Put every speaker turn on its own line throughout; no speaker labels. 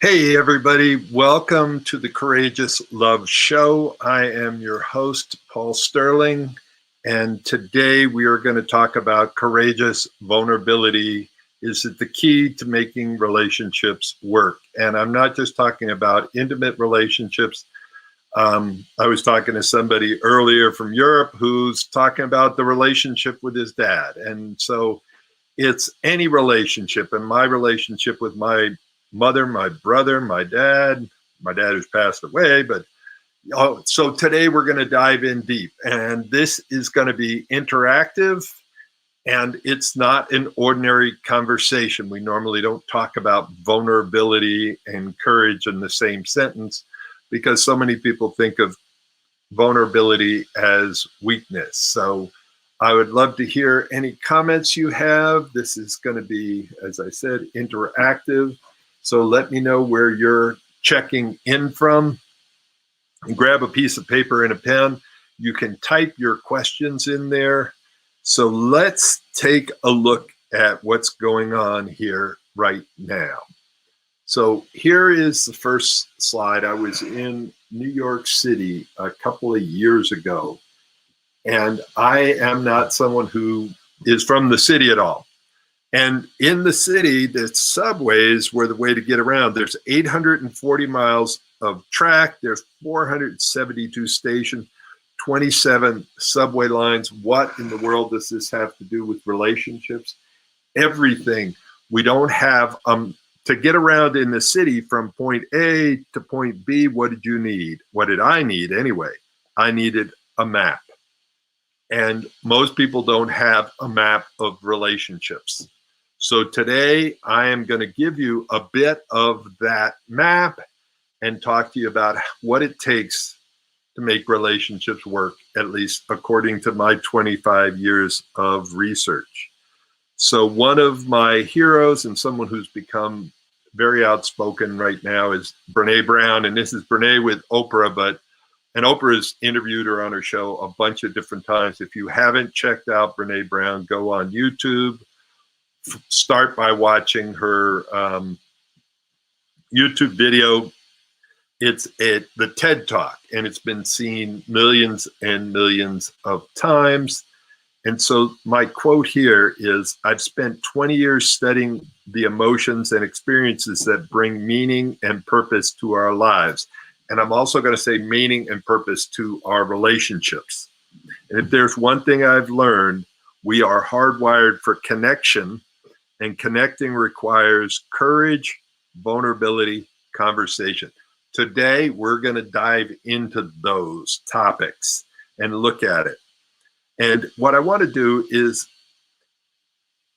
Hey, everybody. Welcome to the Courageous Love Show. I am your host, Paul Sterling, and today we are going to talk about courageous vulnerability. Is it the key to making relationships work? And I'm not just talking about intimate relationships. I was talking to somebody earlier from Europe who's talking about the relationship with his dad. And so it's any relationship, and my relationship with my mother, my brother, my dad who's passed away. But so today we're going to dive in deep, and this is going to be interactive, and it's not an ordinary conversation. We normally don't talk about vulnerability and courage in the same sentence because so many people think of vulnerability as weakness. So I would love to hear any comments you have. This is going to be, as I said, interactive. So let me know where you're checking in from. Grab a piece of paper and a pen. You can type your questions in there. So let's take a look at what's going on here right now. So here is the first slide. I was in New York City a couple of years ago, and I am not someone who is from the city at all. And in the city, the subways were the way to get around. There's 840 miles of track. There's 472 stations, 27 subway lines. What in the world does this have to do with relationships? Everything. We don't have, to get around in the city from point A to point B, what did you need? What did I need anyway? I needed a map. And most people don't have a map of relationships. So today I am going to give you a bit of that map and talk to you about what it takes to make relationships work, at least according to my 25 years of research. So one of my heroes and someone who's become very outspoken right now is Brene Brown. And this is Brene with Oprah, and Oprah has interviewed her on her show a bunch of different times. If you haven't checked out Brene Brown, go on YouTube. Start by watching her YouTube video. It's the TED Talk, and it's been seen millions and millions of times. And so my quote here is, I've spent 20 years studying the emotions and experiences that bring meaning and purpose to our lives. And I'm also going to say meaning and purpose to our relationships. And if there's one thing I've learned, we are hardwired for connection, and connecting requires courage, vulnerability, conversation. Today, we're going to dive into those topics and look at it. And what I want to do is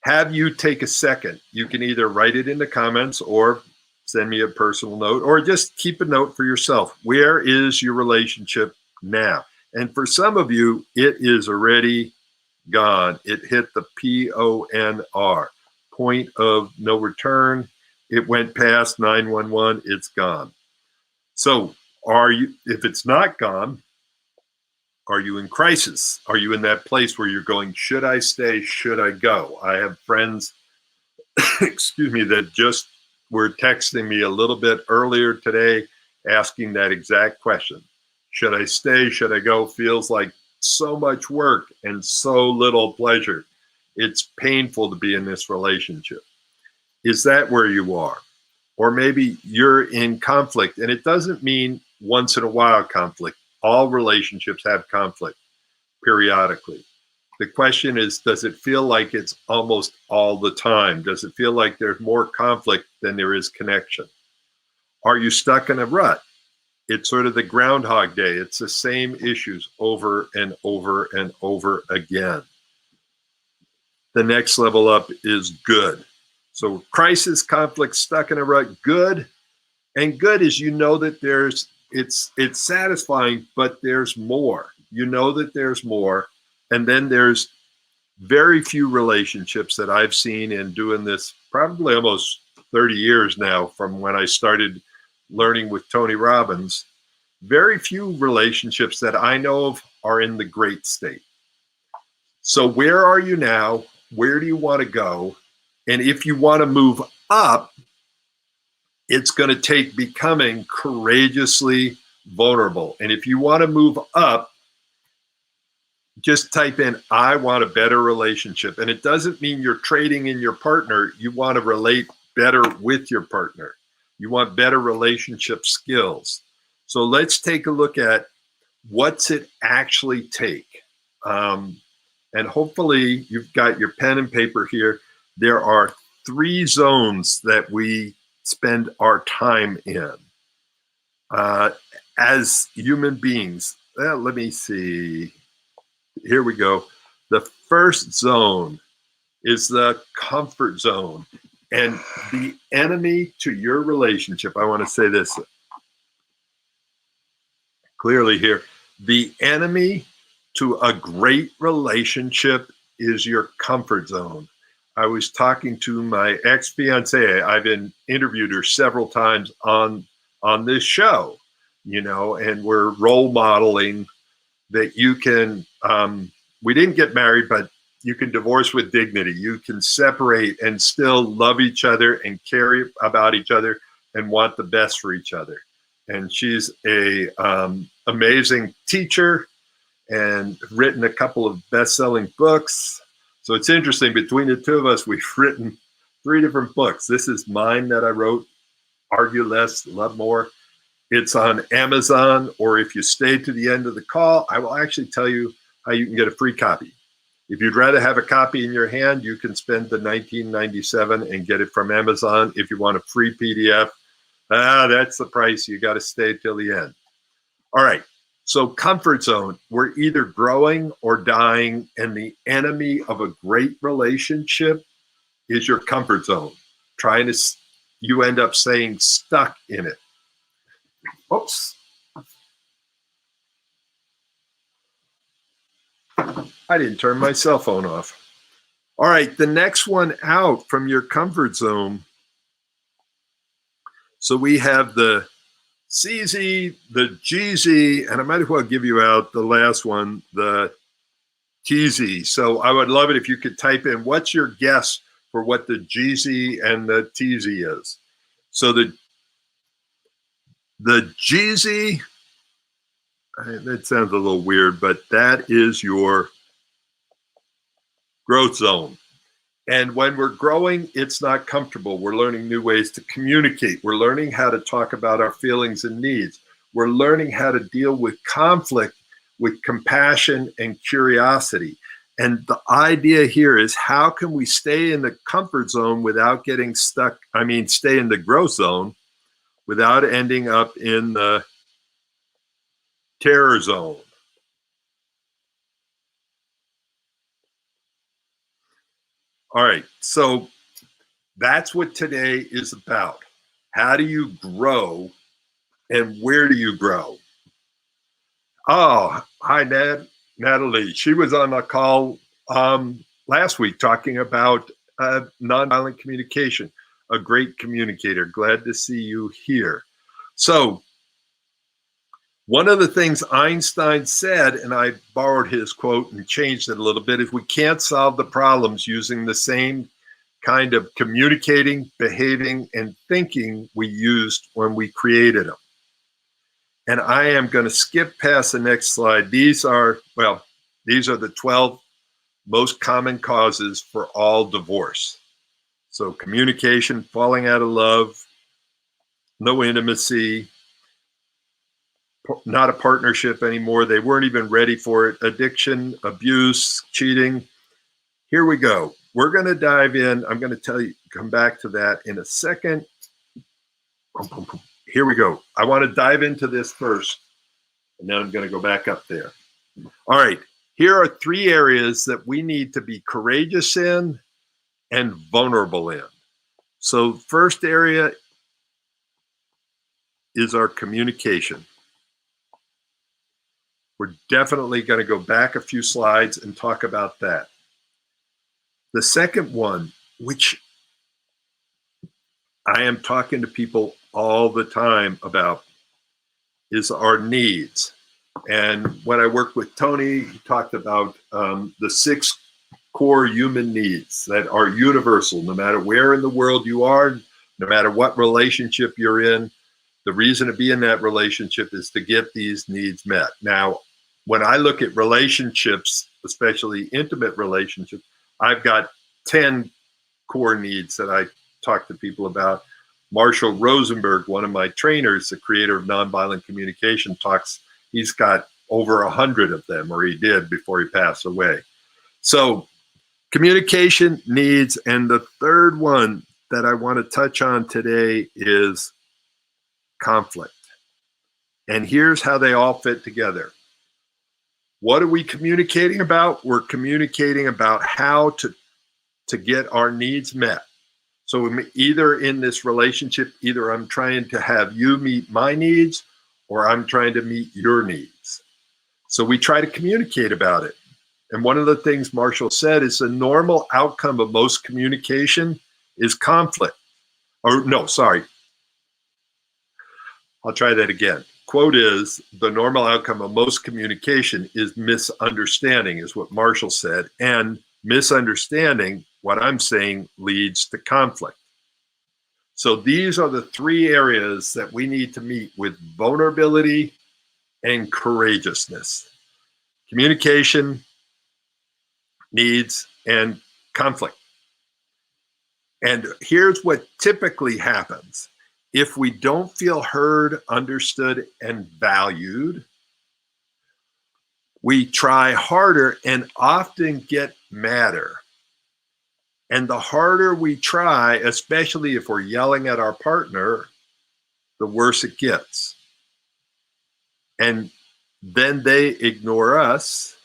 have you take a second. You can either write it in the comments or send me a personal note, or just keep a note for yourself. Where is your relationship now? And for some of you, it is already gone. It hit the PONR, point of no return. It went past 911, it's gone. So are you, if it's not gone, are you in crisis? Are you in that place where you're going, should I stay? Should I go? I have friends, excuse me, that just were texting me a little bit earlier today asking that exact question. Should I stay? Should I go? Feels like so much work and so little pleasure. It's painful to be in this relationship. Is that where you are? Or maybe you're in conflict, and it doesn't mean once in a while conflict. All relationships have conflict periodically. The question is, does it feel like it's almost all the time? Does it feel like there's more conflict than there is connection? Are you stuck in a rut? It's sort of the Groundhog Day. It's the same issues over and over and over again. The next level up is good. So crisis, conflict, stuck in a rut, good. And good is, you know, that it's satisfying, but there's more. You know that there's more. And then there's very few relationships that I've seen in doing this probably almost 30 years now, from when I started learning with Tony Robbins. Very few relationships that I know of are in the great state. So where are you now? Where do you want to go? And if you want to move up, it's going to take becoming courageously vulnerable. And if you want to move up, just type in, I want a better relationship. And it doesn't mean you're trading in your partner. You want to relate better with your partner. You want better relationship skills. So let's take a look at what's it actually take. And hopefully you've got your pen and paper here. There are 3 zones that we spend our time in as human beings. Well, let me see. Here we go. The first zone is the comfort zone. And the enemy to your relationship, I want to say this clearly here. The enemy to a great relationship is your comfort zone. I was talking to my ex-fiancée. I've been interviewed her several times on this show, you know, and we're role modeling that you can, we didn't get married, but you can divorce with dignity. You can separate and still love each other and care about each other and want the best for each other. And she's a amazing teacher and written a couple of best-selling books. So it's interesting, between the two of us, we've written 3 different books. This is mine that I wrote, Argue Less, Love More. It's on Amazon, or if you stay to the end of the call, I will actually tell you how you can get a free copy. If you'd rather have a copy in your hand, you can spend the $19.97 and get it from Amazon. If you want a free PDF, that's the price. You got to stay till the end. All right. So comfort zone, we're either growing or dying, and the enemy of a great relationship is your comfort zone. You end up staying stuck in it. Oops. I didn't turn my cell phone off. All right, the next one out from your comfort zone. So we have the CZ, the GZ, and I might as well give you out the last one, the TZ. So I would love it if you could type in, what's your guess for what the GZ and the TZ is? So the GZ, that sounds a little weird, but that is your growth zone. And when we're growing, it's not comfortable. We're learning new ways to communicate. We're learning how to talk about our feelings and needs. We're learning how to deal with conflict with compassion and curiosity. And the idea here is, how can we stay in the comfort zone without getting stuck? I mean, stay in the growth zone without ending up in the terror zone. All right, so that's what today is about. How do you grow, and where do you grow? Oh, hi, Natalie. She was on a call last week talking about nonviolent communication. A great communicator. Glad to see you here. So one of the things Einstein said, and I borrowed his quote and changed it a little bit, is we can't solve the problems using the same kind of communicating, behaving, and thinking we used when we created them. And I am going to skip past the next slide. These are the 12 most common causes for all divorce. So communication, falling out of love, no intimacy, not a partnership anymore. They weren't even ready for it. Addiction, abuse, cheating. Here we go. We're going to dive in. I'm going to tell you, come back to that in a second. Here we go. I want to dive into this first, and then I'm going to go back up there. All right. Here are 3 areas that we need to be courageous in and vulnerable in. So, first area is our communication. We're definitely going to go back a few slides and talk about that. The second one, which I am talking to people all the time about, is our needs. And when I worked with Tony, he talked about the 6 core human needs that are universal, no matter where in the world you are, no matter what relationship you're in. The reason to be in that relationship is to get these needs met. Now, when I look at relationships, especially intimate relationships, I've got 10 core needs that I talk to people about. Marshall Rosenberg, one of my trainers, the creator of nonviolent communication, he's got over 100 of them, or he did before he passed away. So communication needs, and the third one that I want to touch on today is conflict. And here's how they all fit together. What are we communicating about? We're communicating about how to get our needs met. So either in this relationship, either I'm trying to have you meet my needs or I'm trying to meet your needs. So we try to communicate about it. And one of the things Marshall said is the normal outcome of most communication is conflict. Or no, sorry. I'll try that again. Quote is, the normal outcome of most communication is misunderstanding, is what Marshall said. And misunderstanding, what I'm saying, leads to conflict. So these are the 3 areas that we need to meet with vulnerability and courageousness. Communication, needs, and conflict. And here's what typically happens. If we don't feel heard, understood, and valued, we try harder and often get madder. And the harder we try, especially if we're yelling at our partner, the worse it gets. And then they ignore us,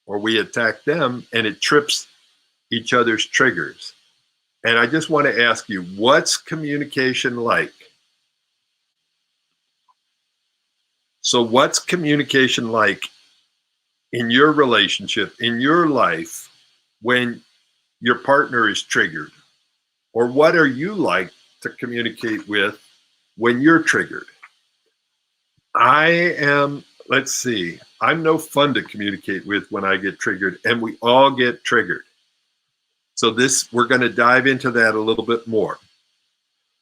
or we attack them, and it trips each other's triggers. And I just want to ask you, what's communication like? So what's communication like in your relationship, in your life, when your partner is triggered? Or what are you like to communicate with when you're triggered? I'm no fun to communicate with when I get triggered, and we all get triggered. So we're going to dive into that a little bit more.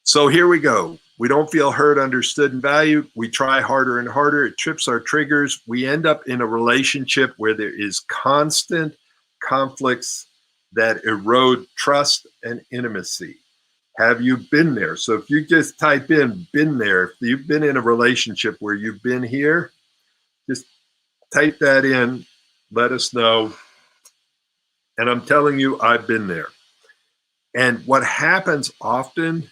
So here we go. We don't feel heard, understood, and valued. We try harder and harder. It trips our triggers. We end up in a relationship where there is constant conflicts that erode trust and intimacy. Have you been there? So if you just type in "been there," if you've been in a relationship where you've been here, just type that in, let us know. And I'm telling you, I've been there. And what happens often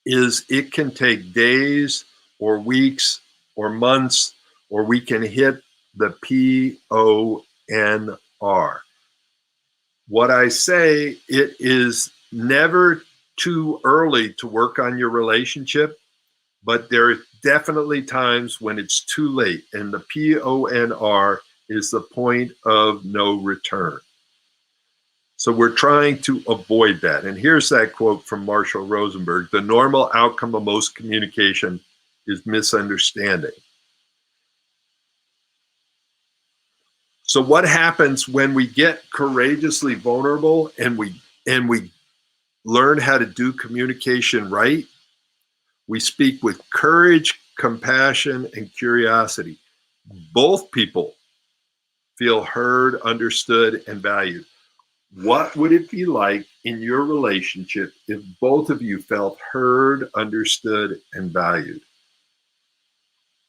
is it can take days or weeks or months, or we can hit the PONR. What I say, it is never too early to work on your relationship, but there are definitely times when it's too late, and the PONR is the point of no return. So we're trying to avoid that. And here's that quote from Marshall Rosenberg: the normal outcome of most communication is misunderstanding. So what happens when we get courageously vulnerable and we learn how to do communication right? We speak with courage, compassion, and curiosity. Both people feel heard, understood, and valued. What would it be like in your relationship if both of you felt heard, understood, and valued?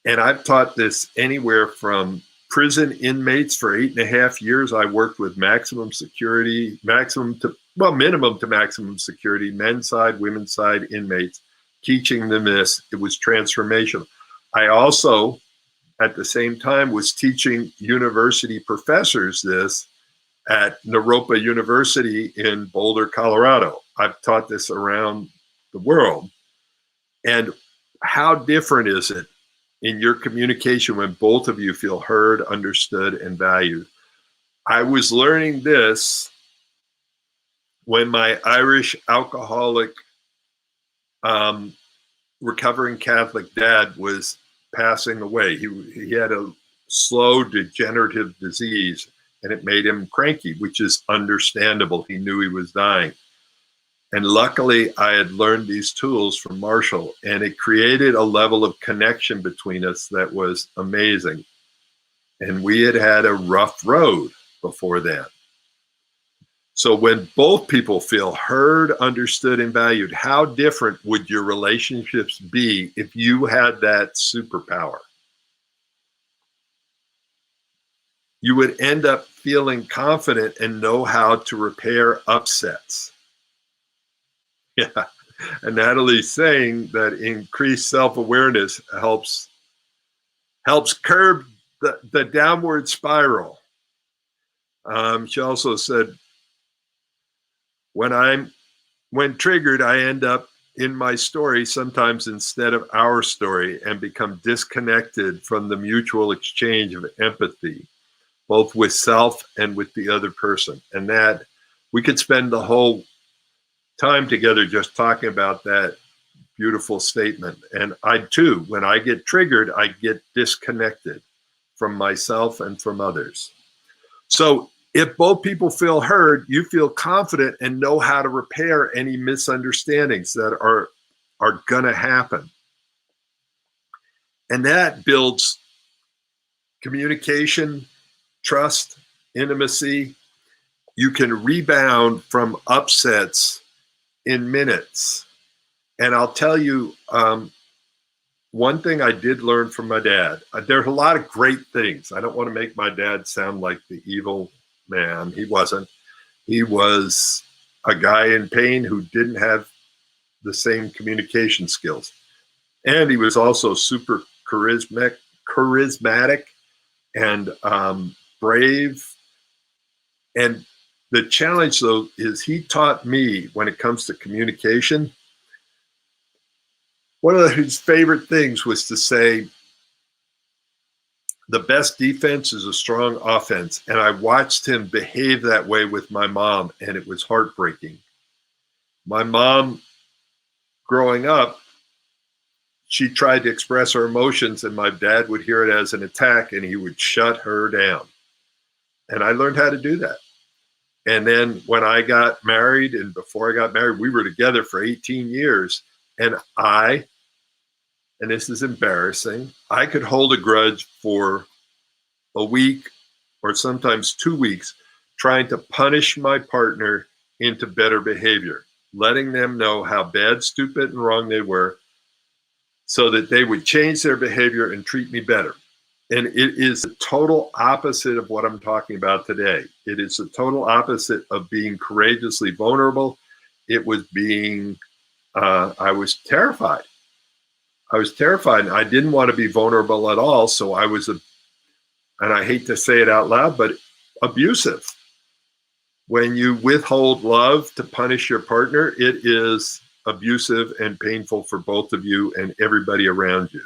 And I've taught this anywhere from prison inmates for 8.5 years. I worked with maximum security, minimum to maximum security, men's side, women's side inmates, teaching them this. It was transformational. I also, at the same time, was teaching university professors this at Naropa University in Boulder, Colorado. I've taught this around the world. And how different is it in your communication when both of you feel heard, understood, and valued? I was learning this when my Irish alcoholic, recovering Catholic dad was passing away. He had a slow degenerative disease, and it made him cranky, which is understandable. He knew he was dying. And luckily, I had learned these tools from Marshall, and it created a level of connection between us that was amazing. And we had had a rough road before that. So when both people feel heard, understood, and valued, how different would your relationships be if you had that superpower? You would end up feeling confident and know how to repair upsets. Yeah. And Natalie's saying that increased self-awareness helps curb the downward spiral. She also said, when triggered, I end up in my story sometimes instead of our story and become disconnected from the mutual exchange of empathy, both with self and with the other person. And that we could spend the whole time together just talking about that beautiful statement. And I too, when I get triggered, I get disconnected from myself and from others. So if both people feel heard, you feel confident and know how to repair any misunderstandings that are going to happen. And that builds communication, trust, intimacy. You can rebound from upsets in minutes. And I'll tell you, one thing I did learn from my dad, there's a lot of great things. I don't want to make my dad sound like the evil man. He wasn't. He was a guy in pain who didn't have the same communication skills. And he was also super charismatic and brave. And the challenge, though, is he taught me when it comes to communication, one of his favorite things was to say, the best defense is a strong offense. And I watched him behave that way with my mom, and it was heartbreaking. My mom, growing up, she tried to express her emotions, and my dad would hear it as an attack, and he would shut her down. And I learned how to do that. And then when I got married, and before I got married, we were together for 18 years. And this is embarrassing, I could hold a grudge for a week or sometimes 2 weeks trying to punish my partner into better behavior, letting them know how bad, stupid, and wrong they were so that they would change their behavior and treat me better. And it is the total opposite of what I'm talking about today. It is the total opposite of being courageously vulnerable. It was being, I was terrified. I was terrified. I didn't want to be vulnerable at all. So I was, and I hate to say it out loud, but abusive. When you withhold love to punish your partner, it is abusive and painful for both of you and everybody around you.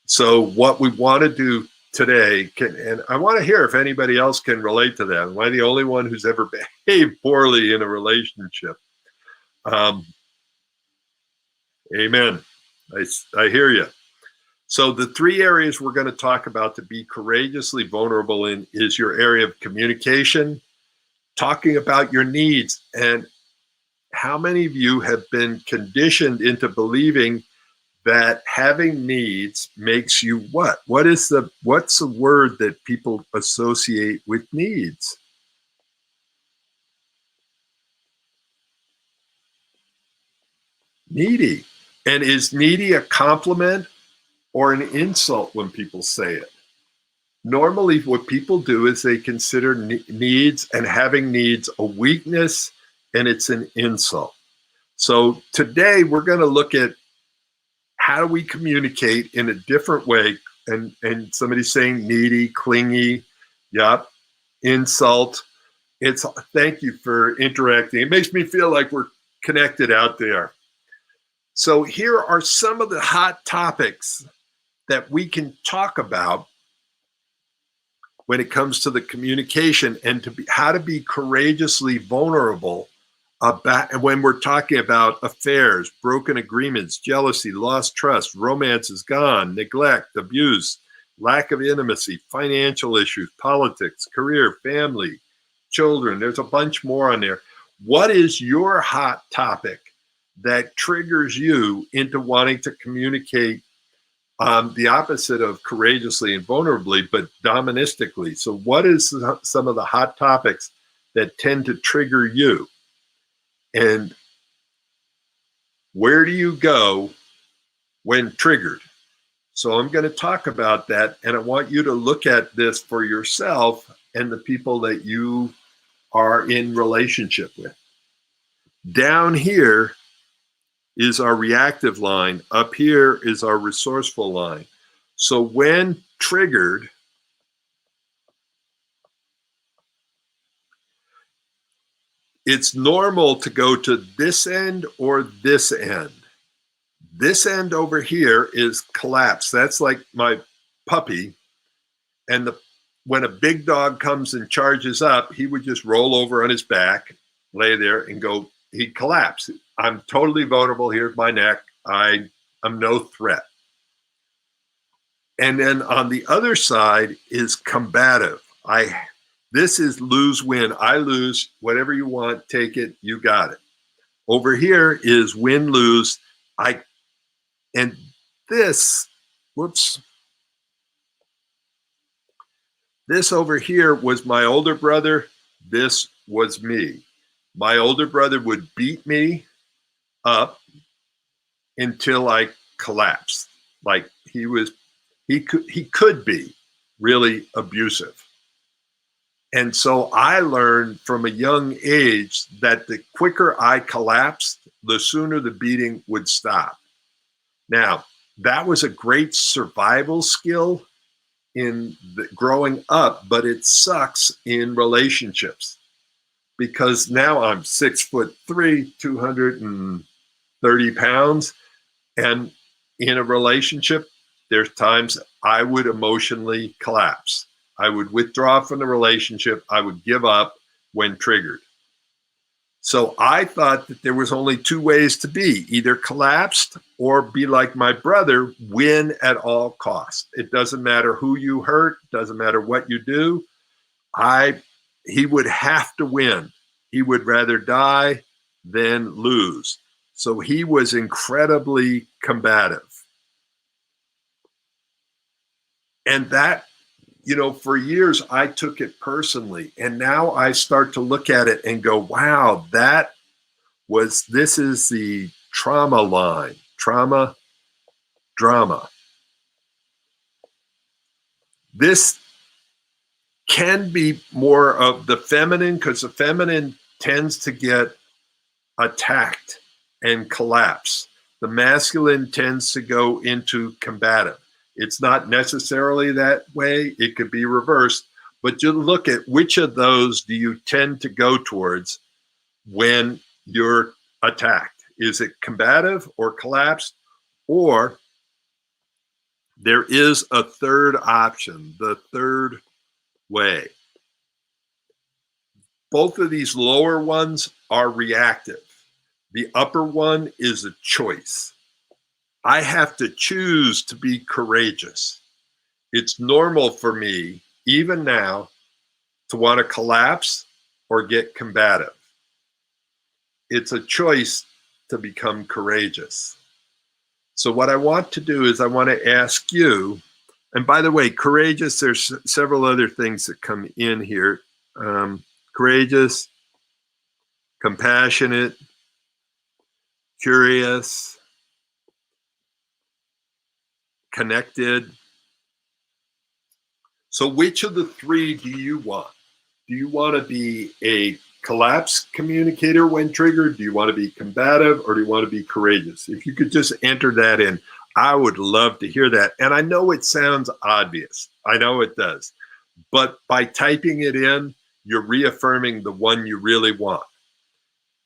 So what we want to do today, and I want to hear if anybody else can relate to that. Am I the only one who's ever behaved poorly in a relationship? Amen. I hear you. So the 3 areas we're going to talk about to be courageously vulnerable in is your area of communication, talking about your needs. And how many of you have been conditioned into believing that having needs makes you what? What's the word that people associate with needs? Needy. And is needy a compliment or an insult when people say it. Normally, what people do is they consider needs and having needs a weakness, and it's an insult. So today we're going to look at how do we communicate in a different way. And somebody's saying needy, clingy, yep, insult. It's thank you for interacting. It makes me feel like we're connected out there. So here are some of the hot topics that we can talk about when it comes to the communication and how to be courageously vulnerable about when we're talking about affairs, broken agreements, jealousy, lost trust, romance is gone, neglect, abuse, lack of intimacy, financial issues, politics, career, family, children. There's a bunch more on there. What is your hot topic that triggers you into wanting to communicate the opposite of courageously and vulnerably, but doministically? So what is some of the hot topics that tend to trigger you? And where do you go when triggered? So I'm going to talk about that, and I want you to look at this for yourself and the people that you are in relationship with. Down here is our reactive line. Up here is our resourceful line. So when triggered, it's normal to go to this end or this end. This end over here is collapse. That's like my puppy. And when a big dog comes and charges up, he would just roll over on his back, lay there and go, he'd collapse. I'm totally vulnerable. Here's my neck. I'm no threat. And then on the other side is combative. This is lose win. I lose. Whatever you want, take it. You got it. Over here is win lose. And this, whoops. This over here was my older brother. This was me. My older brother would beat me up until I collapsed. Like he could be really abusive. And so I learned from a young age that the quicker I collapsed, the sooner the beating would stop. Now, that was a great survival skill in growing up, but it sucks in relationships because now I'm 6'3", 230 pounds. And in a relationship, there's times I would emotionally collapse. I would withdraw from the relationship. I would give up when triggered. So I thought that there was only two ways to be, either collapsed or be like my brother, win at all costs. It doesn't matter who you hurt, doesn't matter what you do. He would have to win. He would rather die than lose. So he was incredibly combative. And that, for years I took it personally. And now I start to look at it and go, wow, this is the trauma line, trauma, drama. This can be more of the feminine because the feminine tends to get attacked and collapse. The masculine tends to go into combative. It's not necessarily that way. It could be reversed, but you look at which of those do you tend to go towards when you're attacked? Is it combative or collapsed? Or there is a third option, the third way. Both of these lower ones are reactive. The upper one is a choice. I have to choose to be courageous. It's normal for me, even now, to want to collapse or get combative. It's a choice to become courageous. So what I want to do is I want to ask you, and by the way, courageous, there's several other things that come in here. Courageous, compassionate, curious, connected. So which of the three do you want? Do you want to be a collapsed communicator when triggered? Do you want to be combative, or do you want to be courageous? If you could just enter that in, I would love to hear that. And I know it sounds obvious. I know it does. But by typing it in, you're reaffirming the one you really want.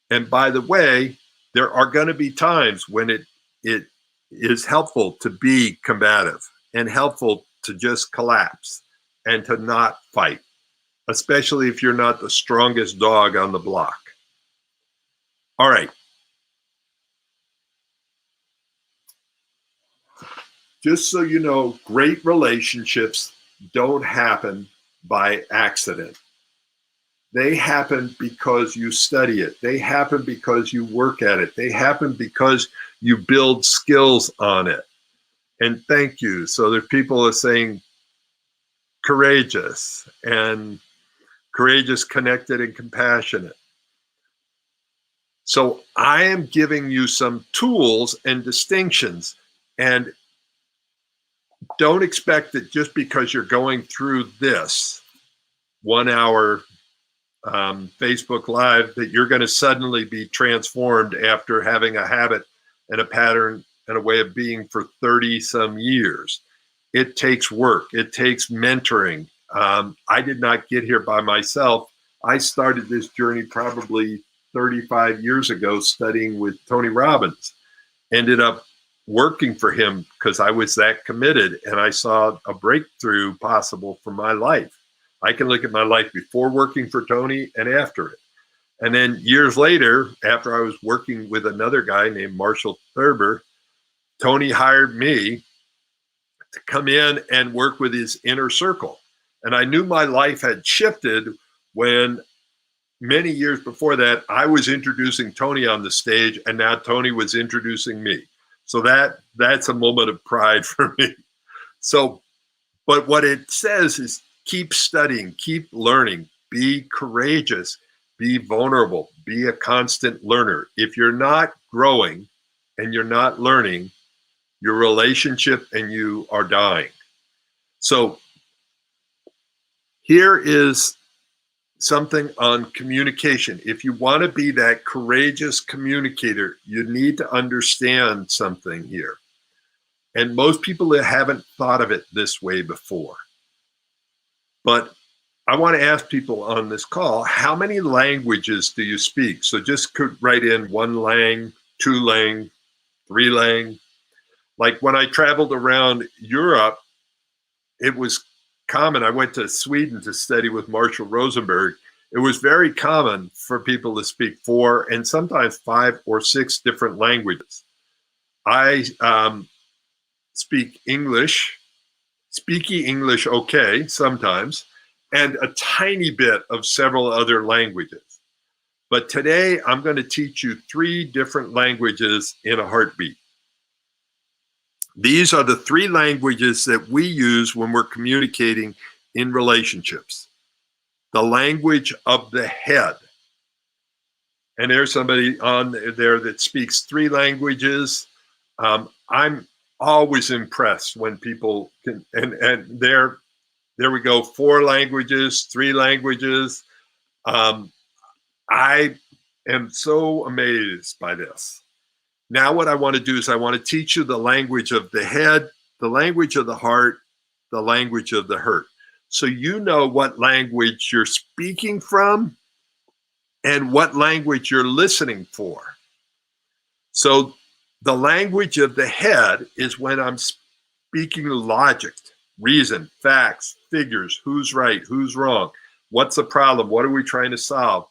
And by the way, there are going to be times when it is helpful to be combative and helpful to just collapse and to not fight, especially if you're not the strongest dog on the block. All right. Just so you know, great relationships don't happen by accident. They happen because you study it. They happen because you work at it. They happen because you build skills on it. And thank you. So there's people are saying courageous, and courageous, connected, and compassionate. So I am giving you some tools and distinctions, and don't expect that just because you're going through this 1 hour Facebook Live that you're going to suddenly be transformed after having a habit and a pattern and a way of being for 30 some years. It takes work. It takes mentoring. I did not get here by myself. I started this journey probably 35 years ago studying with Tony Robbins. Ended up working for him because I was that committed, and I saw a breakthrough possible for my life. I can look at my life before working for Tony and after it. And then years later, after I was working with another guy named Marshall Thurber, Tony hired me to come in and work with his inner circle. And I knew my life had shifted when many years before that, I was introducing Tony on the stage, and now Tony was introducing me. So that's a moment of pride for me. So, but what it says is keep studying, keep learning, be courageous, be vulnerable, be a constant learner. If you're not growing and you're not learning, your relationship and you are dying. So here is something on communication. If you want to be that courageous communicator, you need to understand something here. And most people haven't thought of it this way before. But I want to ask people on this call, how many languages do you speak? So just could write in 1 lang, 2 lang, 3 lang. Like when I traveled around Europe, it was common. I went to Sweden to study with Marshall Rosenberg. It was very common for people to speak 4 and sometimes 5 or 6 different languages. I speak English, speaky English okay sometimes, and a tiny bit of several other languages. But today I'm going to teach you 3 different languages in a heartbeat. These are the 3 languages that we use when we're communicating in relationships. The language of the head. And there's somebody on there that speaks 3 languages. I'm always impressed when people can, and there we go, 4 languages, 3 languages. I am so amazed by this. Now what I want to do is I want to teach you the language of the head, the language of the heart, the language of the hurt. So you know what language you're speaking from and what language you're listening for. So the language of the head is when I'm speaking logic, reason, facts, figures, who's right, who's wrong, what's the problem, what are we trying to solve?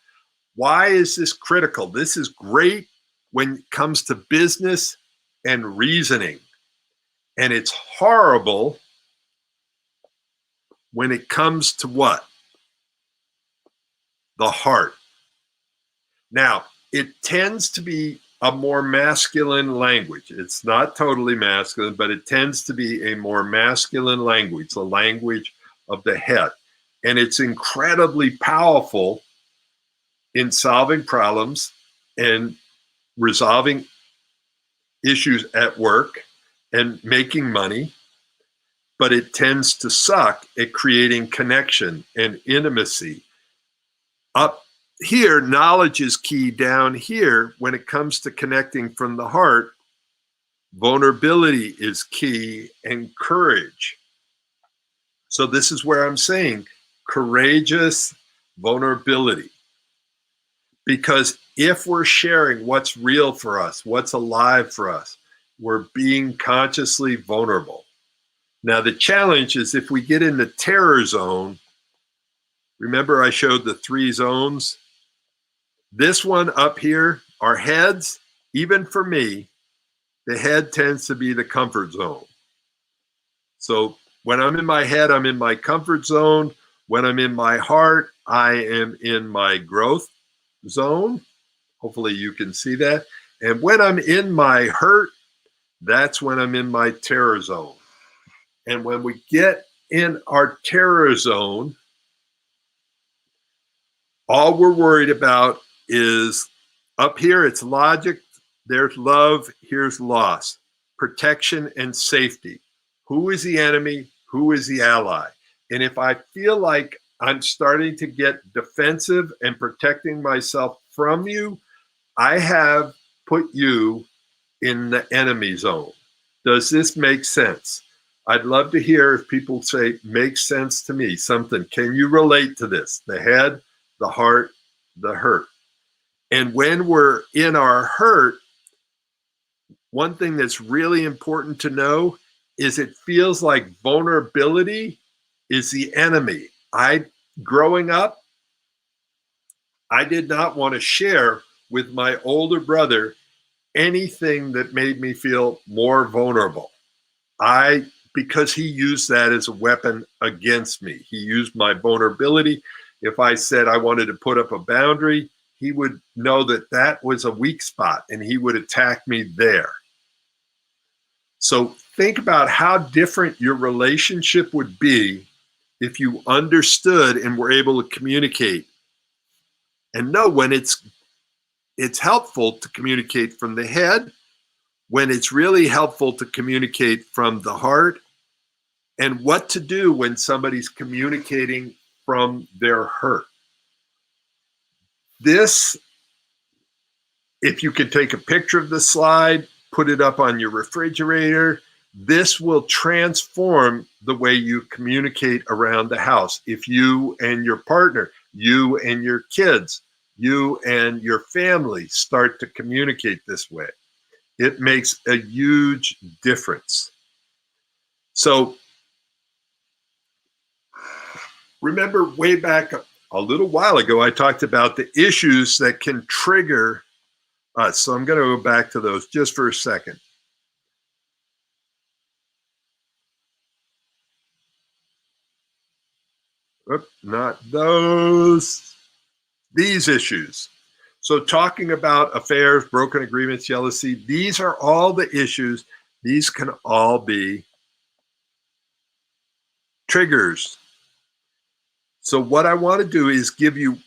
Why is this critical? This is great when it comes to business and reasoning. And it's horrible when it comes to what? The heart. Now, it tends to be a more masculine language. It's not totally masculine, but it tends to be a more masculine language, the language of the head. And it's incredibly powerful in solving problems and resolving issues at work and making money but it tends to suck at creating connection and intimacy. Up here, knowledge is key. Down here, when it comes to connecting from the heart, vulnerability is key, and courage. So this is where I'm saying courageous vulnerability. Because if we're sharing what's real for us, what's alive for us, we're being consciously vulnerable. Now, the challenge is if we get in the terror zone, remember I showed the 3 zones? This one up here, our heads, even for me, the head tends to be the comfort zone. So when I'm in my head, I'm in my comfort zone. When I'm in my heart, I am in my growth zone. Hopefully you can see that. And when I'm in my hurt, that's when I'm in my terror zone. And when we get in our terror zone, all we're worried about is up here, it's logic, there's love, here's loss, protection and safety. Who is the enemy? Who is the ally? And if I feel like I'm starting to get defensive and protecting myself from you, I have put you in the enemy zone. Does this make sense? I'd love to hear if people say, makes sense to me, something. Can you relate to this? The head, the heart, the hurt. And when we're in our hurt, one thing that's really important to know is it feels like vulnerability is the enemy. Growing up, I did not want to share with my older brother anything that made me feel more vulnerable. Because he used that as a weapon against me. He used my vulnerability. If I said I wanted to put up a boundary, he would know that that was a weak spot and he would attack me there. So think about how different your relationship would be if you understood and were able to communicate and know when it's helpful to communicate from the head, when it's really helpful to communicate from the heart, and what to do when somebody's communicating from their hurt. This, if you can take a picture of the slide, put it up on your refrigerator, this will transform the way you communicate around the house. If you and your partner, you and your kids, you and your family start to communicate this way, it makes a huge difference. So remember way back a little while ago, I talked about the issues that can trigger us. So I'm going to go back to those just for a second. Oop, not those. These issues. So talking about affairs, broken agreements, jealousy, these are all the issues. These can all be triggers. So what I want to do is give you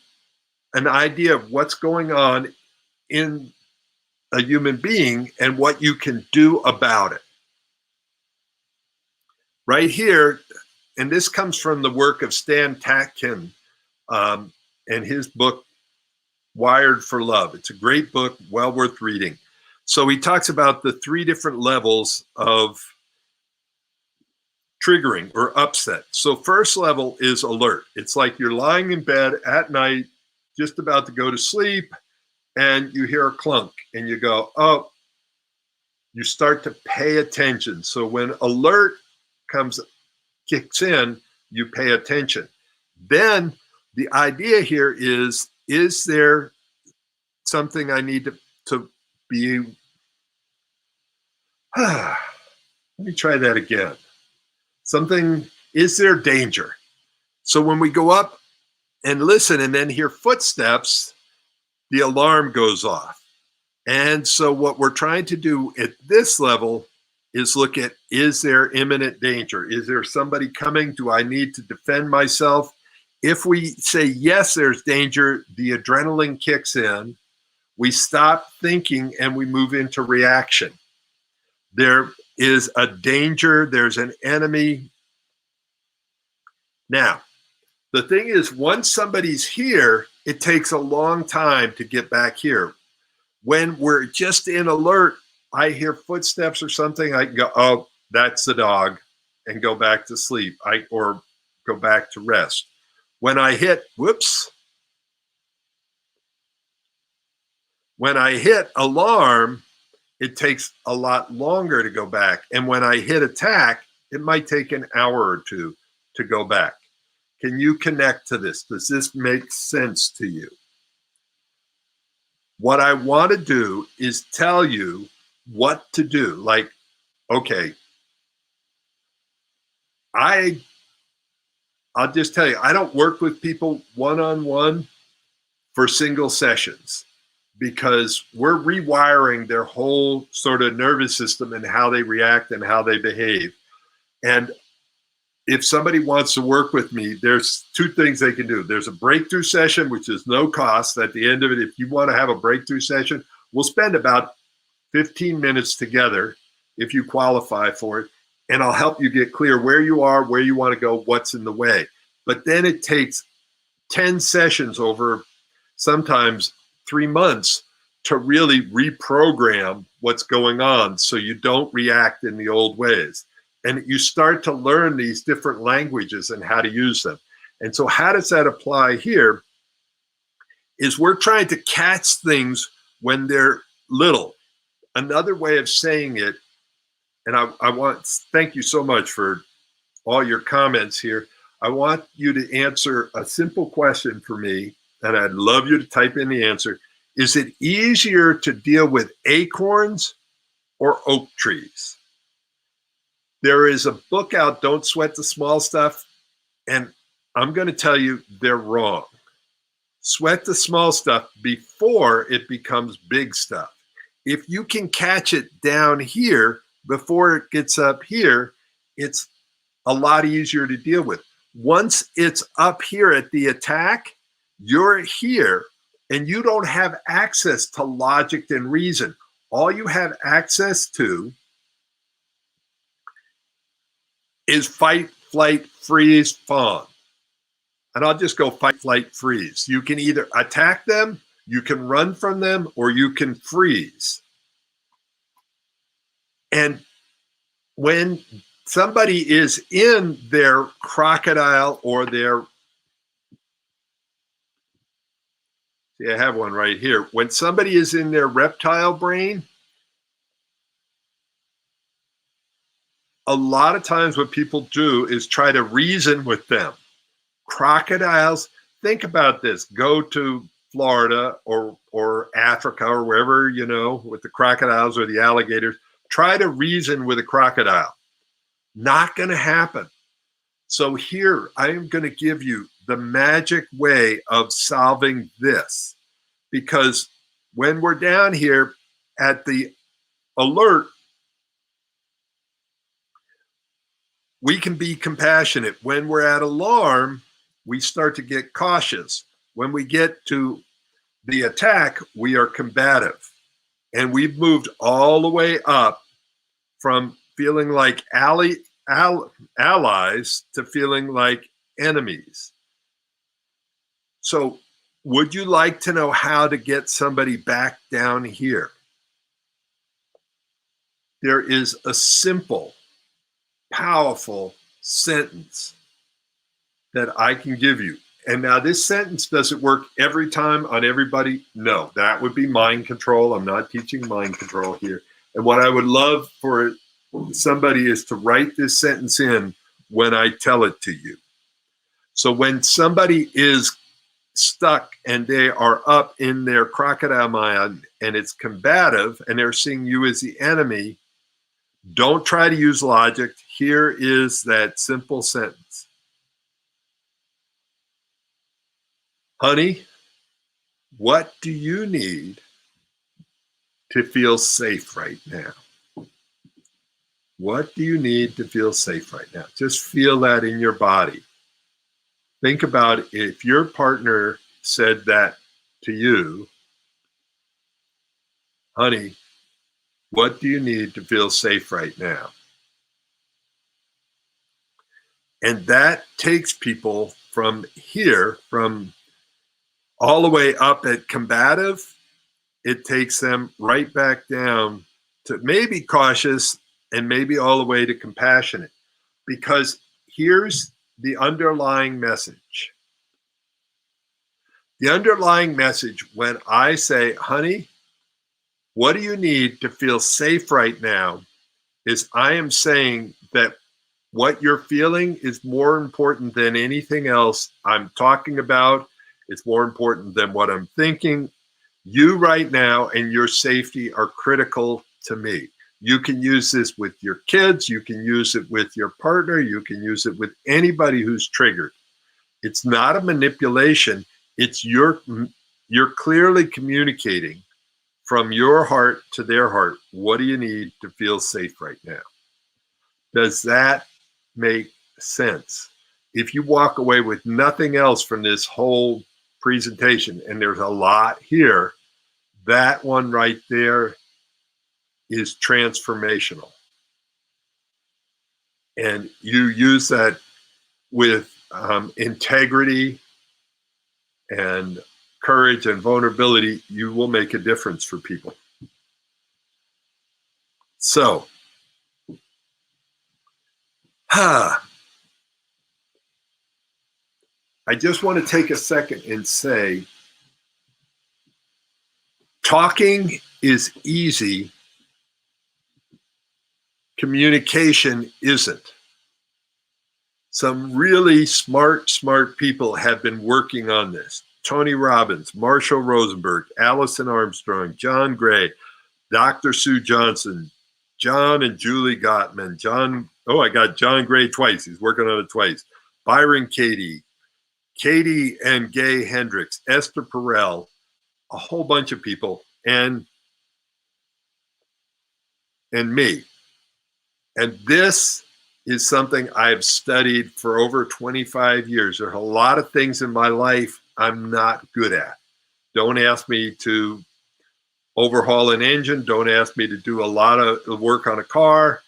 an idea of what's going on in a human being and what you can do about it. Right here, and this comes from the work of Stan Tatkin and his book, Wired for Love. It's a great book, well worth reading. So he talks about the 3 different levels of triggering or upset. So first level is alert. It's like you're lying in bed at night, just about to go to sleep, and you hear a clunk and you go, oh, you start to pay attention. So when alert kicks in, you pay attention. Then the idea here is there something I need to be, let me try that again. Is there danger? So when we go up and listen and then hear footsteps, the alarm goes off. And so what we're trying to do at this level is look at, is there imminent danger? Is there somebody coming? Do I need to defend myself? If we say, yes, there's danger, the adrenaline kicks in, we stop thinking and we move into reaction. There is a danger, there's an enemy, Now, the thing is, once somebody's here, it takes a long time to get back here. When we're just in alert, I hear footsteps or something, I can go, oh, that's the dog, and go back to sleep, or go back to rest. When I hit, when I hit alarm, it takes a lot longer to go back. And when I hit attack, it might take an hour or two to go back. Can you connect to this? Does this make sense to you? What I want to do is tell you what to do. Like, okay, I'll just tell you, I don't work with people one-on-one for single sessions because we're rewiring their whole sort of nervous system and how they react and how they behave. And if somebody wants to work with me, there's two things they can do. There's a breakthrough session, which is no cost. At the end of it, if you want to have a breakthrough session, we'll spend about 15 minutes together if you qualify for it. And I'll help you get clear where you are, where you want to go, what's in the way. But then it takes 10 sessions over sometimes 3 months to really reprogram what's going on so you don't react in the old ways. And you start to learn these different languages and how to use them. And so how does that apply here is we're trying to catch things when they're little. Another way of saying it, and I want, thank you so much for all your comments here. I want you to answer a simple question for me, and I'd love you to type in the answer. Is it easier to deal with acorns or oak trees? There is a book out, Don't Sweat the Small Stuff, and I'm going to tell you they're wrong. Sweat the small stuff before it becomes big stuff. If you can catch it down here before it gets up here, it's a lot easier to deal with. Once it's up here at the attack, you're here and you don't have access to logic and reason. All you have access to is fight, flight, freeze, fawn. And I'll just go fight, flight, freeze. You can either attack them, you can run from them, or you can freeze. And when somebody is in their crocodile or their, see, I have one right here. When somebody is in their reptile brain, a lot of times what people do is try to reason with them. Crocodiles, think about this. Go to Florida or Africa or wherever, you know, with the crocodiles or the alligators. Try to reason with a crocodile. Not going to happen. So here, I am going to give you the magic way of solving this. Because when we're down here at the alert, we can be compassionate. When we're at alarm, we start to get cautious. When we get to the attack, we are combative. And we've moved all the way up from feeling like allies to feeling like enemies. So would you like to know how to get somebody back down here? There is a simple, powerful sentence that I can give you. And now this sentence doesn't work every time on everybody. No, that would be mind control. I'm not teaching mind control here. And what I would love for somebody is to write this sentence in when I tell it to you. So when somebody is stuck and they are up in their crocodile mind and it's combative and they're seeing you as the enemy, don't try to use logic. Here is that simple sentence. Honey, what do you need to feel safe right now? What do you need to feel safe right now? Just feel that in your body. Think about if your partner said that to you, honey, what do you need to feel safe right now? And that takes people from here, from all the way up at combative, it takes them right back down to maybe cautious and maybe all the way to compassionate. Because here's the underlying message. The underlying message when I say, honey, what do you need to feel safe right now? Is I am saying that what you're feeling is more important than anything else I'm talking about. It's more important than what I'm thinking. You right now and your safety are critical to me. You can use this with your kids. You can use it with your partner. You can use it with anybody who's triggered. It's not a manipulation. It's you're clearly communicating from your heart to their heart. What do you need to feel safe right now? Does that make sense? If you walk away with nothing else from this whole presentation, and there's a lot here, that one right there is transformational. And you use that with integrity and courage and vulnerability, you will make a difference for people. So, I just want to take a second and say, talking is easy. Communication isn't. Some really smart people have been working on this. Tony Robbins, Marshall Rosenberg, Allison Armstrong, John Gray, Dr. Sue Johnson, John and Julie Gottman, I got John Gray twice. He's working on it twice. Byron Katie and Gay Hendricks, Esther Perel, a whole bunch of people, and me. And this is something I've studied for over 25 years. There are a lot of things in my life I'm not good at. Don't ask me to overhaul an engine. Don't ask me to do a lot of work on a car,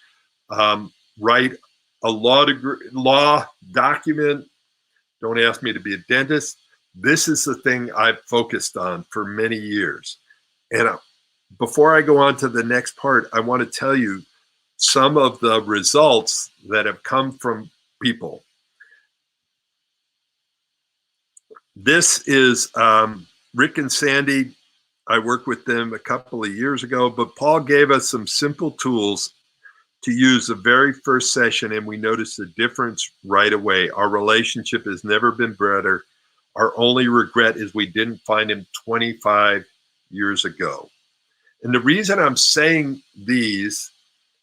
write a law document. Don't ask me to be a dentist. This is the thing I've focused on for many years. And before I go on to the next part, I want to tell you some of the results that have come from people. This is Rick and Sandy. I worked with them a couple of years ago, but Paul gave us some simple tools to use the very first session, and we noticed the difference right away. Our relationship has never been better. Our only regret is we didn't find him 25 years ago. And the reason I'm saying these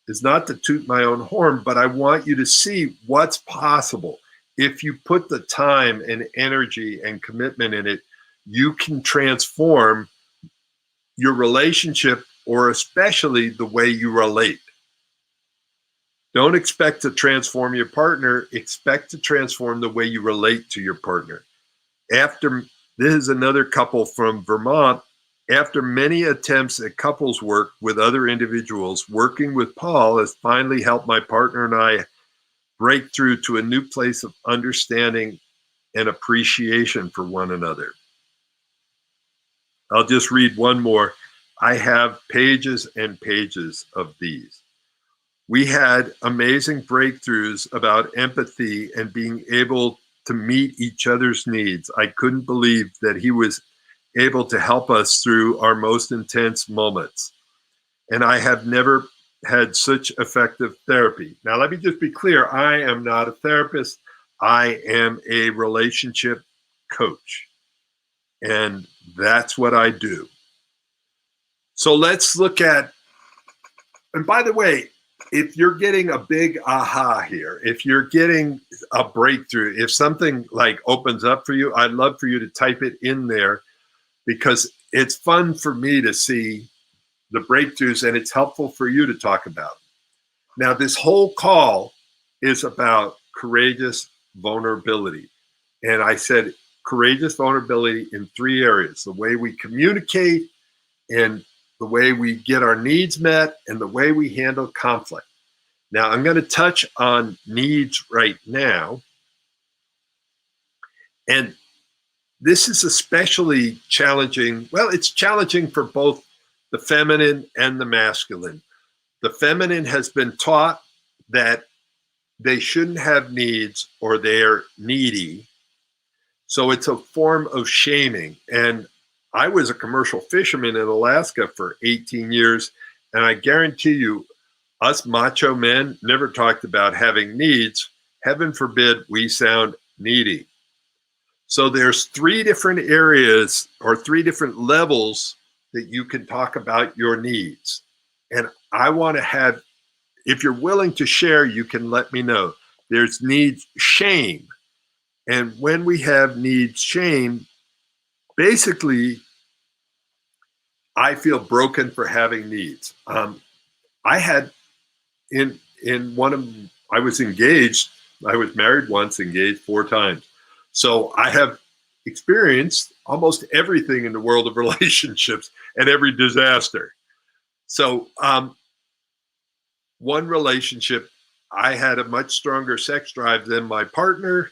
is not to toot my own horn, but I want you to see what's possible. If you put the time and energy and commitment in it, you can transform your relationship, or especially the way you relate. Don't expect to transform your partner, expect to transform the way you relate to your partner. This is another couple from Vermont. After many attempts at couples work with other individuals, working with Paul has finally helped my partner and I break through to a new place of understanding and appreciation for one another. I'll just read one more. I have pages and pages of these. We had amazing breakthroughs about empathy and being able to meet each other's needs. I couldn't believe that he was able to help us through our most intense moments. And I have never had such effective therapy. Now, let me just be clear. I am not a therapist. I am a relationship coach. And that's what I do. So let's look at, and by the way, if you're getting a big aha here, if you're getting a breakthrough, if something like opens up for you, I'd love for you to type it in there, because it's fun for me to see the breakthroughs and it's helpful for you to talk about. Now, this whole call is about courageous vulnerability. And I said courageous vulnerability in 3 areas: the way we communicate, and the way we get our needs met, and the way we handle conflict. Now, I'm going to touch on needs right now. And this is especially challenging. Well, it's challenging for both the feminine and the masculine. The feminine has been taught that they shouldn't have needs or they're needy. So it's a form of shaming. And I was a commercial fisherman in Alaska for 18 years. And I guarantee you, us macho men never talked about having needs. Heaven forbid we sound needy. So there's three different areas or three different levels that you can talk about your needs. And I want to have, if you're willing to share, you can let me know. There's needs shame. And when we have needs shame, basically, I feel broken for having needs. I had in one of, I was engaged. I was married once, engaged 4 times. So I have experienced almost everything in the world of relationships and every disaster. So one relationship, I had a much stronger sex drive than my partner,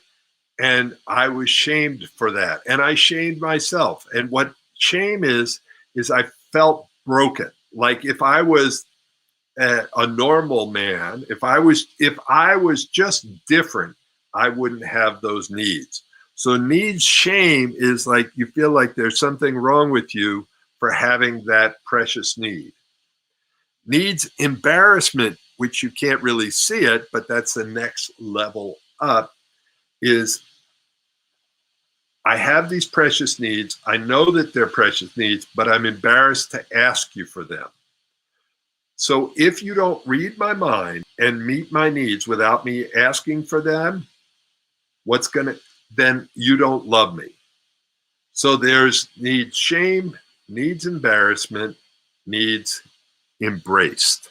and I was shamed for that. And I shamed myself. And what shame is I felt broken. Like if I was a normal man, if I was just different, I wouldn't have those needs. So needs shame is like you feel like there's something wrong with you for having that precious need. Needs embarrassment, which you can't really see it, but that's the next level up, is I have these precious needs. I know that they're precious needs, but I'm embarrassed to ask you for them. So if you don't read my mind and meet my needs without me asking for them, then you don't love me. So there's needs shame, needs embarrassment, needs embraced.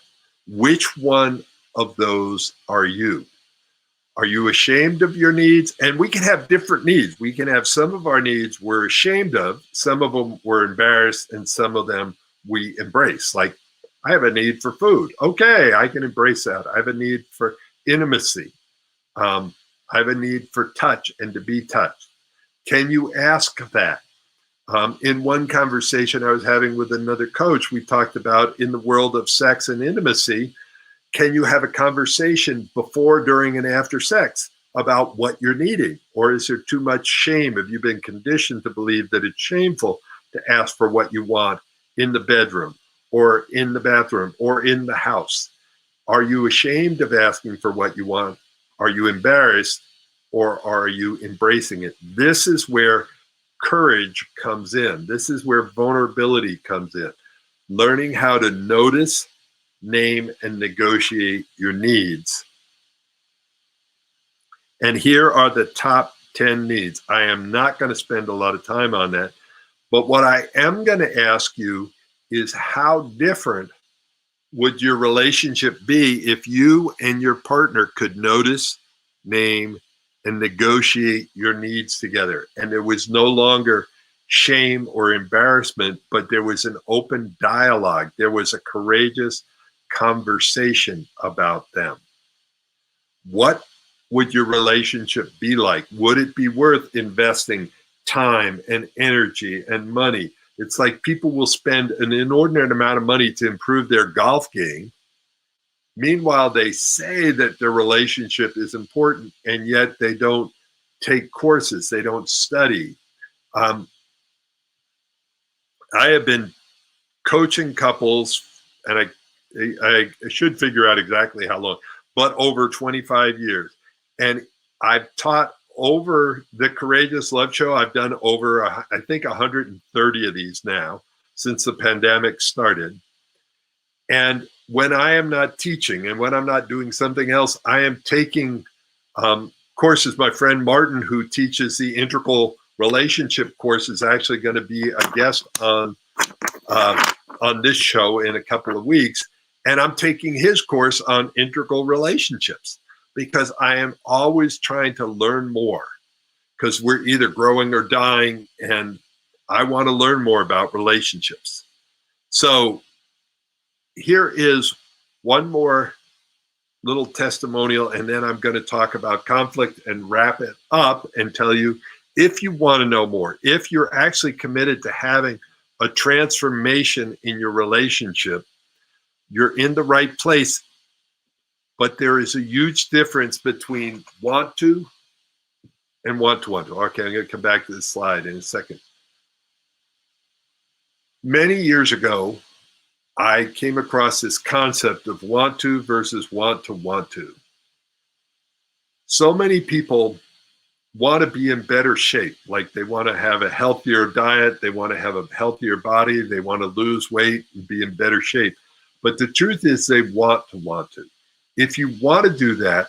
Which one of those are you? Are you ashamed of your needs? And we can have different needs. We can have some of our needs we're ashamed of, some of them we're embarrassed, and some of them we embrace. Like, I have a need for food. Okay, I can embrace that. I have a need for intimacy. I have a need for touch and to be touched. Can you ask that? In one conversation I was having with another coach, we talked about in the world of sex and intimacy, can you have a conversation before, during, and after sex about what you're needing? Or is there too much shame? Have you been conditioned to believe that it's shameful to ask for what you want in the bedroom or in the bathroom or in the house? Are you ashamed of asking for what you want? Are you embarrassed, or are you embracing it? This is where courage comes in. This is where vulnerability comes in. Learning how to notice, name, and negotiate your needs. And here are the top 10 needs. I am not going to spend a lot of time on that, but what I am going to ask you is how different would your relationship be if you and your partner could notice, name, and negotiate your needs together? And there was no longer shame or embarrassment, but there was an open dialogue. There was a courageous conversation about them. What would your relationship be like? Would it be worth investing time and energy and money? It's like people will spend an inordinate amount of money to improve their golf game. Meanwhile, they say that their relationship is important, and yet they don't take courses. They don't study. I have been coaching couples, and I should figure out exactly how long, but over 25 years. And I've taught over the Courageous Love Show. I've done over, I think, 130 of these now since the pandemic started. And when I am not teaching and when I'm not doing something else, I am taking courses. My friend Martin, who teaches the Integral Relationship course, is actually going to be a guest on this show in a couple of weeks. And I'm taking his course on integral relationships because I am always trying to learn more, because we're either growing or dying, and I want to learn more about relationships. So here is one more little testimonial, and then I'm going to talk about conflict and wrap it up and tell you, if you want to know more, if you're actually committed to having a transformation in your relationship, you're in the right place. But there is a huge difference between want to and want to. Okay, I'm going to come back to this slide in a second. Many years ago, I came across this concept of want to versus want to want to. So many people want to be in better shape, like they want to have a healthier diet, they want to have a healthier body, they want to lose weight and be in better shape. But the truth is they want to want to. If you want to do that,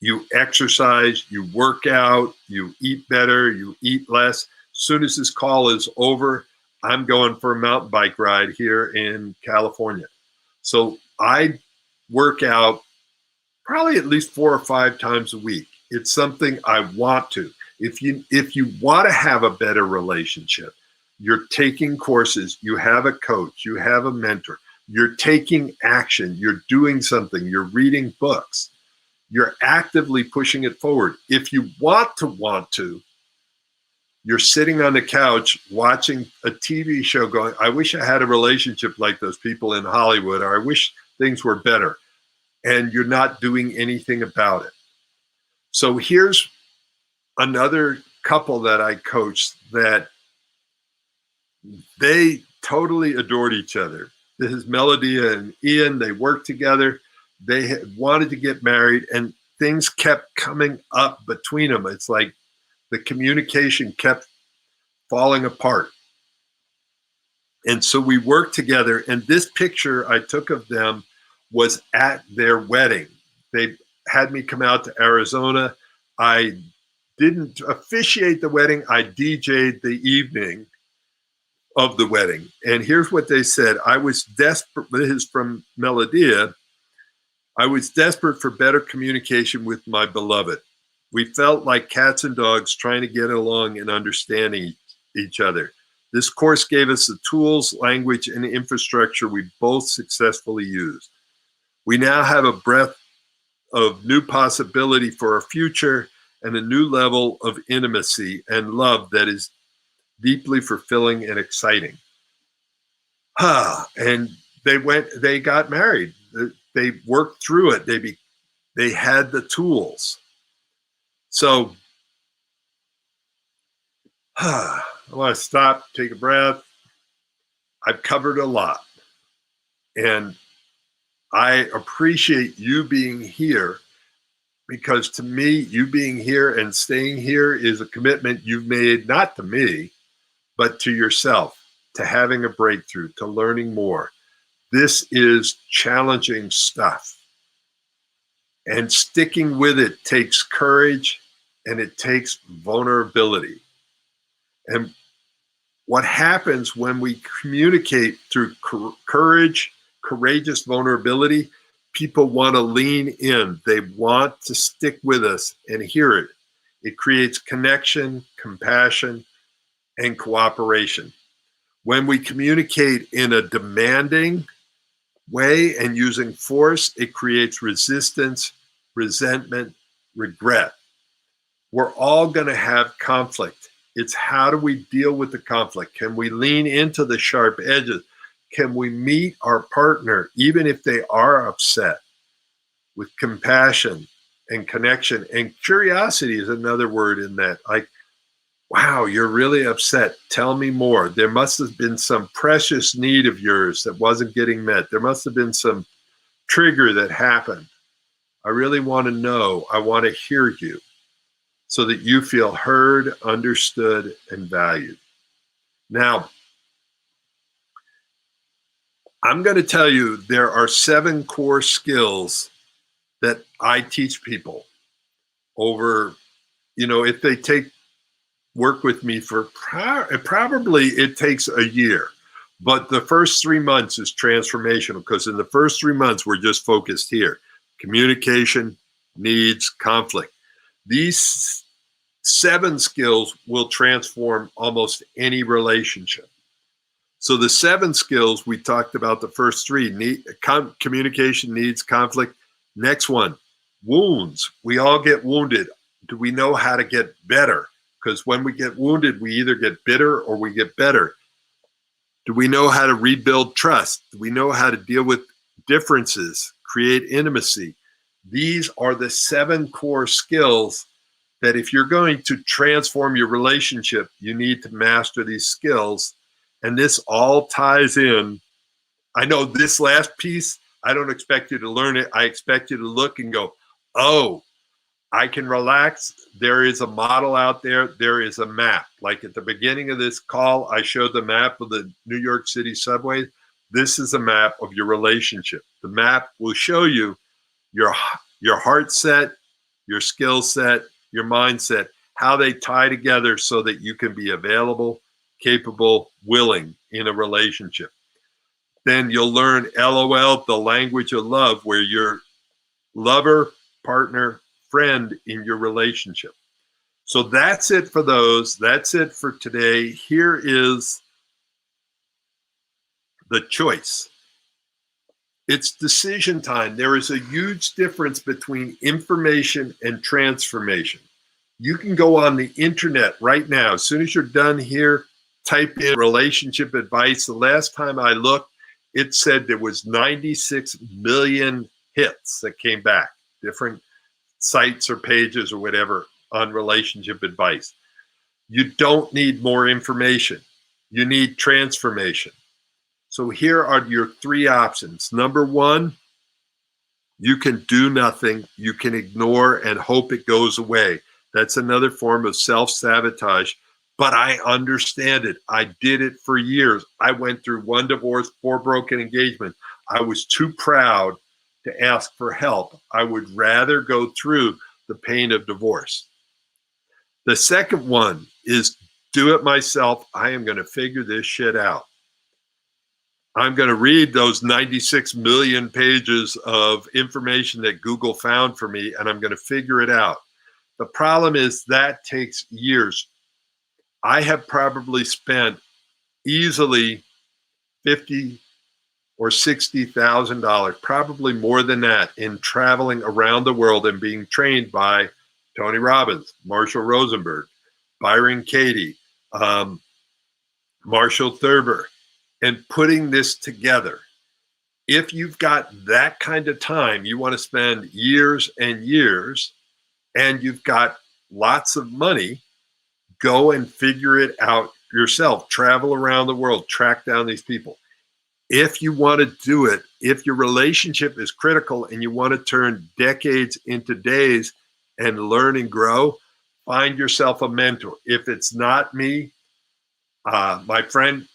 you exercise, you work out, you eat better, you eat less. As soon as this call is over, I'm going for a mountain bike ride here in California. So I work out probably at least 4 or 5 times a week. It's something I want to. If you want to have a better relationship, you're taking courses, you have a coach, you have a mentor, you're taking action, you're doing something, you're reading books, you're actively pushing it forward. If you want to, you're sitting on the couch watching a TV show going, I wish I had a relationship like those people in Hollywood, or I wish things were better. And you're not doing anything about it. So here's another couple that I coached that they totally adored each other. This is Melodia and Ian. They worked together. They had wanted to get married, and things kept coming up between them. It's like the communication kept falling apart. And so we worked together, and this picture I took of them was at their wedding. They had me come out to Arizona. I didn't officiate the wedding. I DJ'd the evening of the wedding. And here's what they said. I was desperate. This is from Melodia. I was desperate for better communication with my beloved. We felt like cats and dogs trying to get along and understanding each other. This course gave us the tools, language, and infrastructure we both successfully used. We now have a breadth of new possibility for our future and a new level of intimacy and love that is deeply fulfilling and exciting. And they got married. They worked through it. They had the tools. So I want to stop, take a breath. I've covered a lot. And I appreciate you being here, because to me, you being here and staying here is a commitment you've made, not to me, but to yourself, to having a breakthrough, to learning more. This is challenging stuff. And sticking with it takes courage, and it takes vulnerability. And what happens when we communicate through courageous vulnerability, people want to lean in. They want to stick with us and hear it. It creates connection, compassion, and cooperation. When we communicate in a demanding way and using force, it creates resistance, resentment, regret. We're all going to have conflict. It's how do we deal with the conflict? Can we lean into the sharp edges? Can we meet our partner, even if they are upset, with compassion and connection? And curiosity is another word in that. Like, wow, you're really upset. Tell me more. There must have been some precious need of yours that wasn't getting met. There must have been some trigger that happened. I really want to know. I want to hear you so that you feel heard, understood, and valued. Now, I'm going to tell you there are 7 core skills that I teach people over, if they work with me for probably it takes a year, but the first 3 months is transformational, because in the first 3 months, we're just focused here. Communication, needs, conflict. These 7 skills will transform almost any relationship. So the 7 skills, we talked about the first 3, communication, needs, conflict. Next one, wounds. We all get wounded. Do we know how to get better? Because when we get wounded, we either get bitter or we get better. Do we know how to rebuild trust? Do we know how to deal with differences, create intimacy? These are the 7 core skills that if you're going to transform your relationship, you need to master these skills. And this all ties in. I know this last piece, I don't expect you to learn it. I expect you to look and go, oh, I can relax. There is a model out there. There is a map. Like at the beginning of this call, I showed the map of the New York City subway. This is a map of your relationship. The map will show you your heart set, your skill set, your mindset, how they tie together so that you can be available, capable, willing in a relationship. Then you'll learn LOL, the language of love, where you're lover, partner, friend in your relationship. So that's it for those. That's it for today. Here is the choice. It's decision time. There is a huge difference between information and transformation. You can go on the internet right now. As soon as you're done here, type in relationship advice. The last time I looked, it said there was 96 million hits that came back, different sites or pages or whatever on relationship advice. You don't need more information. You need transformation. So here are your 3 options. Number 1, you can do nothing. You can ignore and hope it goes away. That's another form of self-sabotage. But I understand it. I did it for years. I went through 1 divorce, 4 broken engagements. I was too proud to ask for help. I would rather go through the pain of divorce. The second one is do it myself. I am going to figure this shit out. I'm going to read those 96 million pages of information that Google found for me, and I'm going to figure it out. The problem is that takes years. I have probably spent easily $50,000 or $60,000, probably more than that, in traveling around the world and being trained by Tony Robbins, Marshall Rosenberg, Byron Katie, Marshall Thurber, and putting this together. If you've got that kind of time, you want to spend years and years, and you've got lots of money, go and figure it out yourself. Travel around the world, track down these people. If you want to do it, if your relationship is critical and you want to turn decades into days and learn and grow, find yourself a mentor. If it's not me, my friend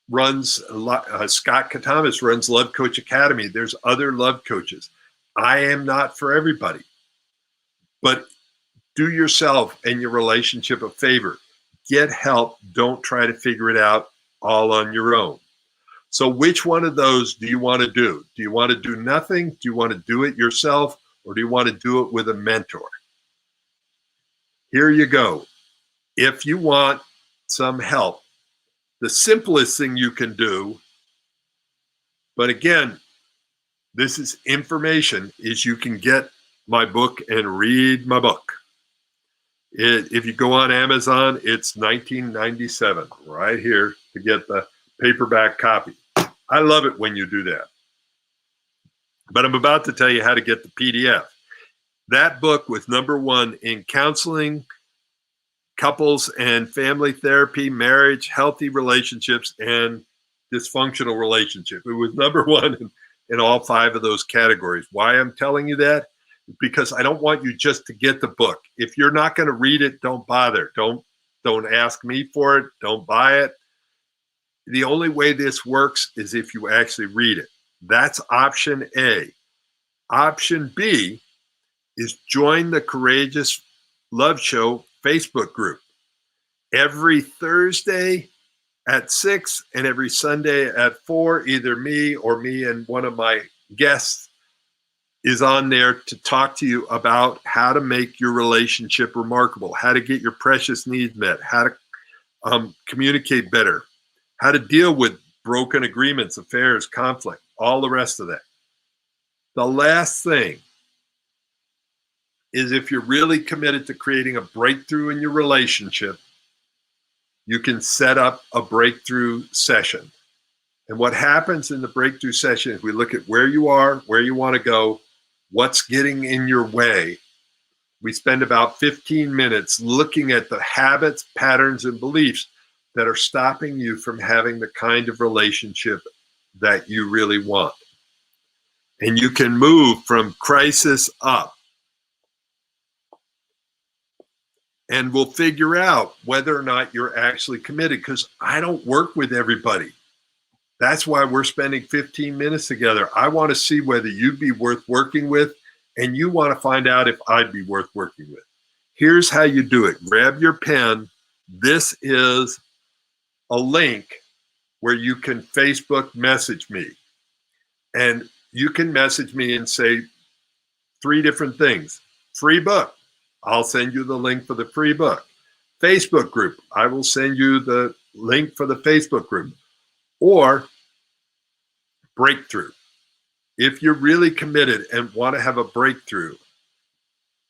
runs, Scott Katamas runs Love Coach Academy. There's other love coaches. I am not for everybody, but do yourself and your relationship a favor. Get help. Don't try to figure it out all on your own. So which one of those do you want to do? Do you want to do nothing? Do you want to do it yourself? Or do you want to do it with a mentor? Here you go. If you want some help, the simplest thing you can do, but again, this is information, is you can get my book and read my book. If you go on Amazon, it's $19.97 right here to get the paperback copy. I love it when you do that. But I'm about to tell you how to get the PDF. That book was #1 in counseling, couples and family therapy, marriage, healthy relationships, and dysfunctional relationship. It was #1 in all 5 of those categories. Why I'm telling you that? Because I don't want you just to get the book. If you're not going to read it, don't bother. Don't ask me for it. Don't buy it. The only way this works is if you actually read it. That's option A. Option B is join the Courageous Love Show Facebook group. Every Thursday at 6 and every Sunday at 4, either me and one of my guests is on there to talk to you about how to make your relationship remarkable, how to get your precious needs met, how to communicate better, how to deal with broken agreements, affairs, conflict, all the rest of that. The last thing is, if you're really committed to creating a breakthrough in your relationship, you can set up a breakthrough session. And what happens in the breakthrough session is we look at where you are, where you want to go, what's getting in your way. We spend about 15 minutes looking at the habits, patterns, and beliefs that are stopping you from having the kind of relationship that you really want. And you can move from crisis up. And we'll figure out whether or not you're actually committed, because I don't work with everybody. That's why we're spending 15 minutes together. I want to see whether you'd be worth working with, and you want to find out if I'd be worth working with. Here's how you do it. Grab your pen. This is a link where you can Facebook message me. And you can message me and say 3 different things. Free book. I'll send you the link for the free book. Facebook group. I will send you the link for the Facebook group. Or breakthrough. If you're really committed and want to have a breakthrough,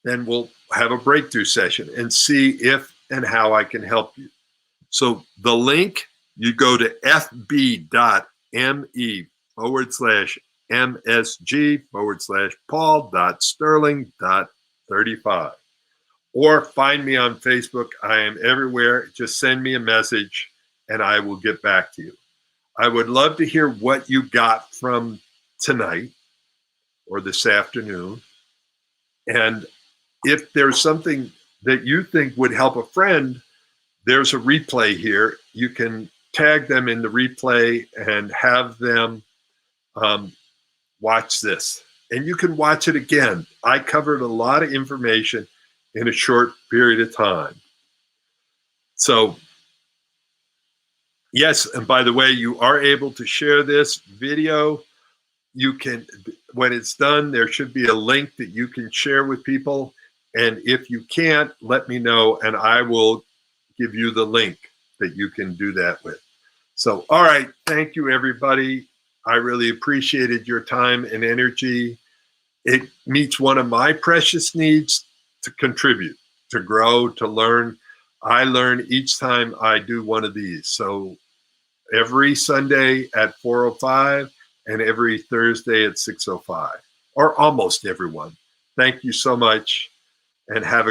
then we'll have a breakthrough session and see if and how I can help you. So the link, you go to fb.me/msg/Paul.Sterling.35. Or find me on Facebook. I am everywhere. Just send me a message and I will get back to you. I would love to hear what you got from tonight or this afternoon. And if there's something that you think would help a friend, there's a replay here. You can tag them in the replay and have them watch this. And you can watch it again. I covered a lot of information in a short period of time. So, yes, and by the way, you are able to share this video. You can, when it's done, there should be a link that you can share with people. And if you can't, let me know and I will give you the link that you can do that with. So, all right. Thank you, everybody. I really appreciated your time and energy. It meets one of my precious needs to contribute, to grow, to learn. I learn each time I do one of these. So every Sunday at 4:05 and every Thursday at 6:05, or almost everyone. Thank you so much and have a